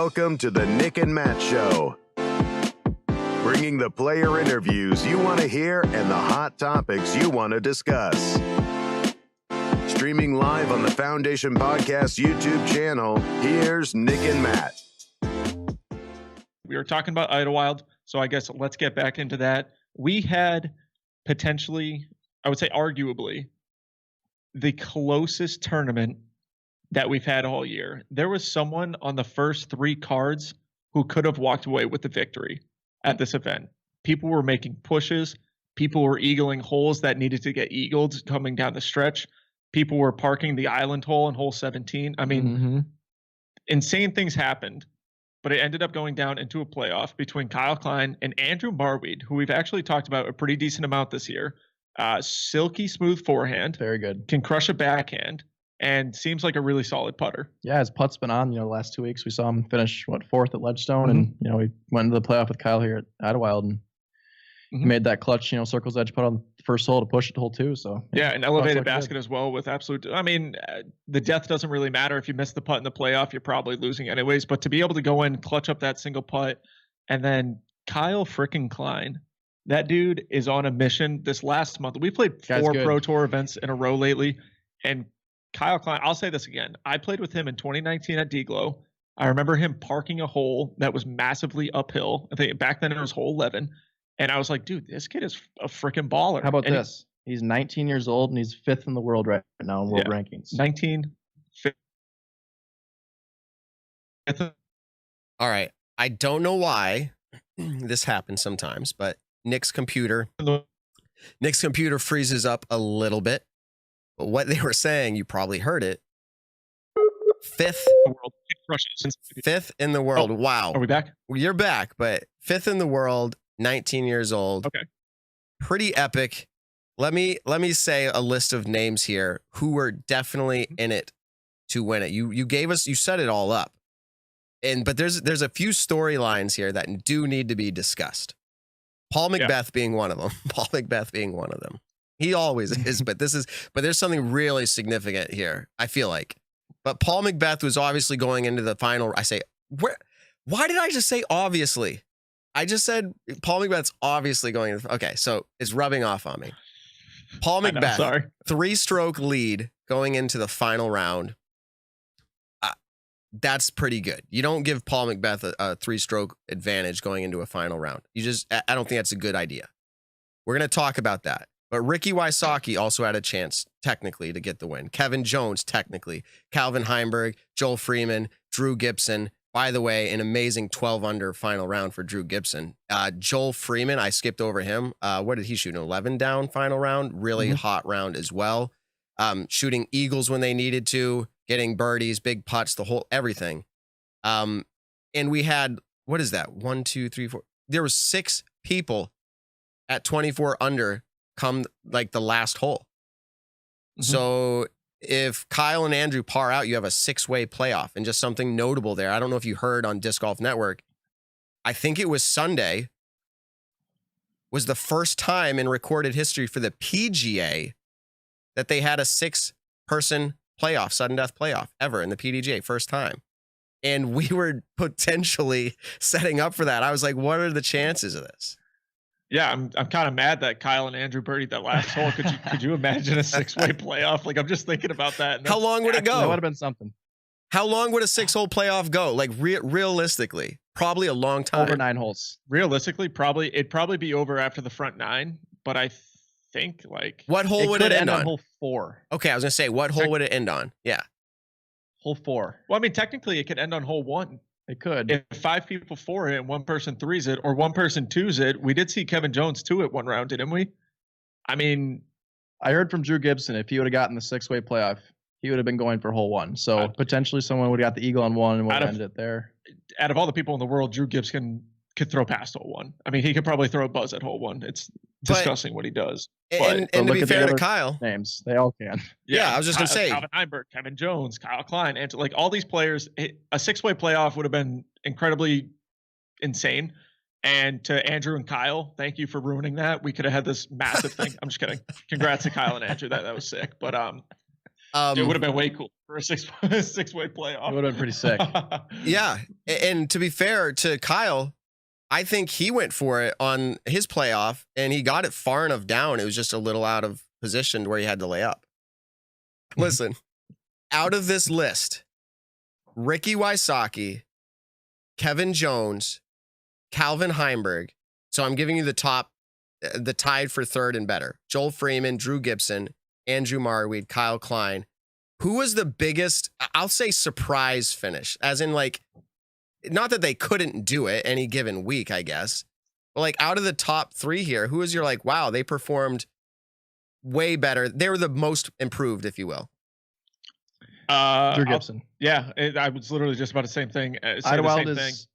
Welcome to the Nick and Matt Show. Bringing the player interviews you want to hear and the hot topics you want to discuss. Streaming live on the Foundation Podcast YouTube channel, here's Nick and Matt. We were talking about Idlewild, so I guess let's get back into that. We had potentially, I would say arguably, the closest tournament that we've had all year. There was someone on the first three cards who could have walked away with the victory at this event. People were making pushes. People were eagling holes that needed to get eagled coming down the stretch. People were parking the island hole in hole 17. I mean, insane things happened, but it ended up going down into a playoff between Kyle Klein and Andrew Marweed, who we've actually talked about a pretty decent amount this year. Silky smooth forehand. Very good. Can crush a backhand. And seems like a really solid putter. Yeah, his putt's been on. The last 2 weeks we saw him finish fourth at Ledgestone, and we went into the playoff with Kyle here at Idlewild, and he made that clutch, circles edge putt on the first hole to push it to hole 2. So yeah, an elevated basket as well with absolute. I mean, the depth doesn't really matter if you miss the putt in the playoff. You're probably losing anyways. But to be able to go in, clutch up that single putt, and then Kyle frickin' Klein. That dude is on a mission. This last month, we played 4 Pro Tour events in a row lately, and Kyle Klein, I'll say this again. I played with him in 2019 at D-Glow. I remember him parking a hole that was massively uphill. I think back then it was hole 11. And I was like, dude, this kid is a freaking baller. How about this? He's 19 years old and he's 5th in the world right now in world rankings. 19. 5th. All right. I don't know why this happens sometimes, but Nick's computer freezes up a little bit. But what they were saying, you probably heard it. 5th in the world. Wow. Are we back? You're back, but 5th in the world, 19 years old. Okay. Pretty epic. Let me say a list of names here who were definitely in it to win it. You set it all up. But there's a few storylines here that do need to be discussed. Paul McBeth being one of them. He always is, but there's something really significant here, I feel like. But Paul McBeth was obviously going into the final. Why did I just say obviously? I just said Paul McBeth's obviously going into, okay, so it's rubbing off on me. Paul McBeth, 3-stroke lead going into the final round. That's pretty good. You don't give Paul McBeth a 3-stroke advantage going into a final round. I don't think that's a good idea. We're going to talk about that. But Ricky Wysocki also had a chance, technically, to get the win. Kevin Jones, technically. Calvin Heimberg, Joel Freeman, Drew Gibson. By the way, an amazing 12-under final round for Drew Gibson. Joel Freeman, I skipped over him. What did he shoot? An 11 down final round? Really hot round as well. Shooting eagles when they needed to, getting birdies, big putts, everything. And we had, what is that? 1, 2, 3, 4. There was 6 people at 24 under come like the last hole. So if Kyle and Andrew par out, you have a 6-way playoff. And just something notable there. I don't know if you heard on Disc Golf Network. I think it was Sunday was the first time in recorded history for the PGA that they had a 6-person playoff, sudden death playoff ever in the PDGA, first time. And we were potentially setting up for that. I was like, what are the chances of this? Yeah, I'm kind of mad that Kyle and Andrew birdied that last hole. Could you imagine a 6-way playoff? Like, I'm just thinking about that. How long would it go? That would have been something. How long would a 6-hole playoff go? Like realistically, probably a long time. Over 9 holes. Realistically, it'd probably be over after the front 9. But I think like what hole would it end on? Hole 4. Okay, I was gonna say what hole would it end on? Yeah, hole 4. Well, I mean, technically, it could end on hole 1. It could. If 5 people 4 it and 1 person 3s it, or 1 person 2s it. We did see Kevin Jones 2 it one round, didn't we? I mean, I heard from Drew Gibson, if he would have gotten the 6-way playoff, he would have been going for hole 1. So potentially someone would have got the eagle on 1 and would have ended it there. Out of all the people in the world, Drew Gibson could throw past hole 1. I mean, he could probably throw a buzz at hole 1. It's disgusting what he does. And to be fair to Kyle, names they all can. Yeah, I was just gonna say Calvin Heimberg, Kevin Jones, Kyle Klein, and like all these players, a 6-way playoff would have been incredibly insane. And to Andrew and Kyle, thank you for ruining that. We could have had this massive thing. I'm just kidding. Congrats to Kyle and Andrew. That was sick. But it would have been way cool for a 6-way playoff. It would have been pretty sick. Yeah, And to be fair to Kyle, I think he went for it on his playoff and he got it far enough down. It was just a little out of position where he had to lay up. Listen, out of this list, Ricky Wysocki, Kevin Jones, Calvin Heimberg. So I'm giving you the tied for third and better. Joel Freeman, Drew Gibson, Andrew Marweed, Kyle Klein. Who was the biggest, I'll say, surprise finish? As in, like, not that they couldn't do it any given week, I guess. But, like, out of the top three here, who is your, like, wow, they performed way better. They were the most improved, if you will. Drew Gibson. I was literally just about the same thing. Idlewild is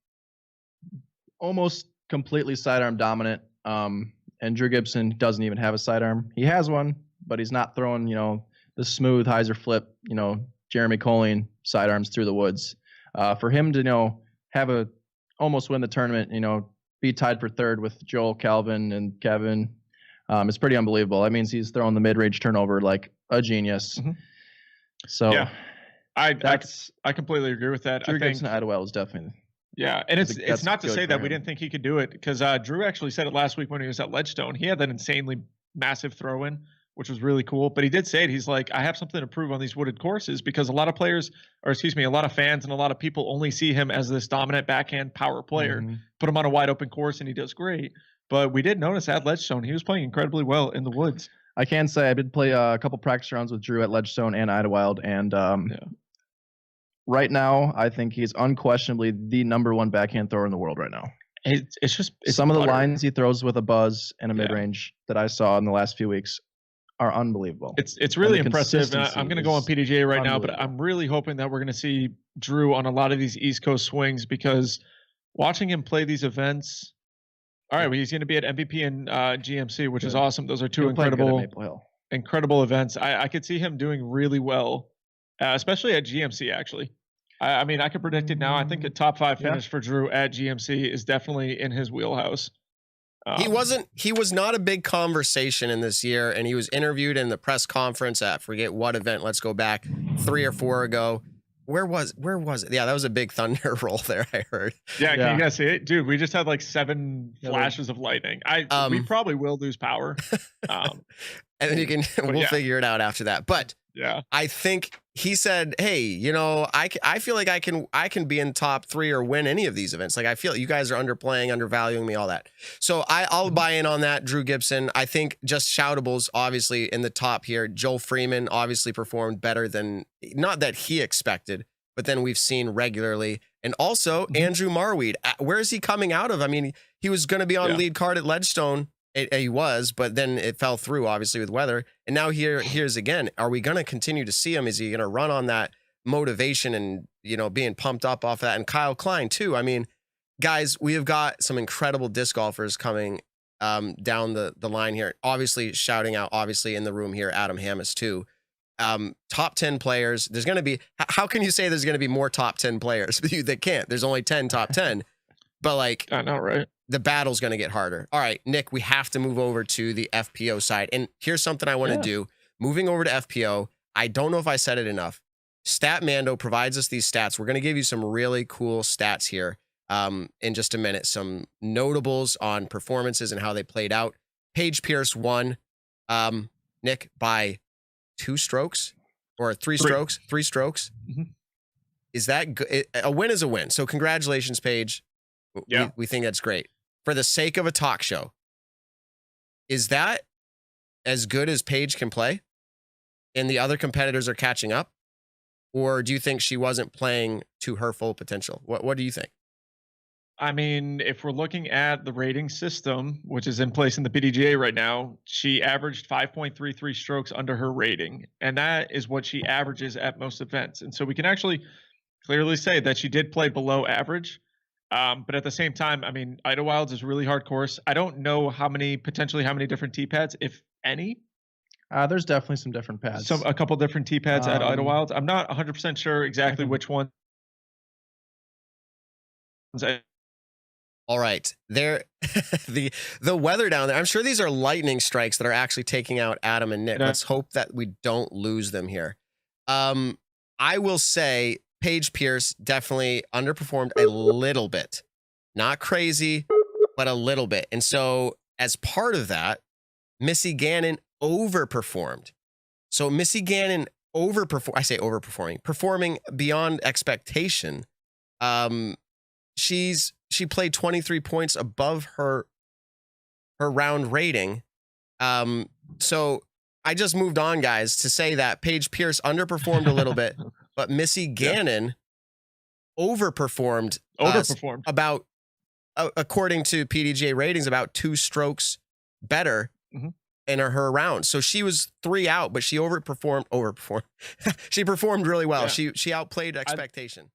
almost completely sidearm dominant. And Drew Gibson doesn't even have a sidearm. He has one, but he's not throwing, the smooth hyzer flip, Jeremy Colleen sidearms through the woods. For him to, have almost win the tournament, be tied for third with Joel, Calvin, and Kevin, it's pretty unbelievable. That means he's throwing the mid-range turnover like a genius. Mm-hmm. So yeah, I completely agree with that. Drew Gibson Idlewild is definitely. Yeah, and it's not to say that we didn't think he could do it, because Drew actually said it last week when he was at Ledgestone. He had that insanely massive throw-in, which was really cool. But he did say it. He's like, I have something to prove on these wooded courses, because a lot of fans and a lot of people only see him as this dominant backhand power player. Mm-hmm. Put him on a wide open course and he does great. But we did notice at Ledgestone he was playing incredibly well in the woods. I can say I did play a couple practice rounds with Drew at Ledgestone and Idlewild, and right now I think he's unquestionably the #1 backhand thrower in the world right now. It's some of the lines he throws with a buzz and a mid-range that I saw in the last few weeks are unbelievable. It's really impressive. And I'm going to go on PDGA right now, but I'm really hoping that we're going to see Drew on a lot of these East Coast swings, because watching him play these events. All right, well, he's going to be at MVP and GMC, which is awesome. Those are two incredible events. I could see him doing really well, especially at GMC, actually. I mean, I could predict it now. I think a top 5 finish for Drew at GMC is definitely in his wheelhouse. He was not a big conversation in this year, and he was interviewed in the press conference at forget what event. Let's go back 3 or 4 ago. Where was it? Yeah, that was a big thunder roll there, I heard. Yeah, can you guys see it? Dude, we just had like 7 flashes of lightning. We probably will lose power. And then we'll figure it out after that. But yeah, I think he said, hey, I feel like I can be in top 3 or win any of these events. Like, I feel you guys are underplaying, undervaluing me, all that. So I'll buy in on that. Drew Gibson, I think just shoutables, obviously in the top here. Joel Freeman obviously performed better than, not that he expected, but then we've seen regularly. And also Andrew Marweed, where is he coming out of? I mean, he was going to be on lead card at Ledgestone. He was, but then it fell through, obviously, with weather. And now here's again. Are we going to continue to see him? Is he going to run on that motivation and, being pumped up off that? And Kyle Klein, too. I mean, guys, we have got some incredible disc golfers coming down the line here. Obviously, shouting out, obviously, in the room here, Adam Hammes, too. Top 10 players. There's going to be, how can you say there's going to be more top 10 players? They can't. There's only 10 top 10. But, like, I know, right? The battle's going to get harder. All right, Nick, we have to move over to the FPO side. And here's something I want to do. Moving over to FPO, I don't know if I said it enough. Statmando provides us these stats. We're going to give you some really cool stats here in just a minute. Some notables on performances and how they played out. Paige Pierce won, Nick, by 2 strokes or 3 strokes? 3 strokes. Mm-hmm. Is that good? A win is a win. So congratulations, Paige. Yeah. We think that's great. For the sake of a talk show, is that as good as Paige can play and the other competitors are catching up? Or do you think she wasn't playing to her full potential? What do you think? I mean, if we're looking at the rating system, which is in place in the PDGA right now, she averaged 5.33 strokes under her rating. And that is what she averages at most events. And so we can actually clearly say that she did play below average. But at the same time, I mean, Idlewild is a really hard course. I don't know how many different tee pads, if any. There's definitely some different pads. A couple different tee pads at Idlewild. I'm not 100% sure exactly which one. All right, there, the weather down there. I'm sure these are lightning strikes that are actually taking out Adam and Nick. Let's hope that we don't lose them here. I will say Paige Pierce definitely underperformed a little bit. Not crazy, but a little bit. And so as part of that, Missy Gannon overperformed. So Missy Gannon performing beyond expectation. She played 23 points above her round rating. So I just moved on, guys, to say that Paige Pierce underperformed a little bit, but Missy Gannon overperformed about, according to PDGA ratings, about 2 strokes better in her round. So she was 3 out, but she overperformed. She performed really well. Yeah. She outplayed expectation.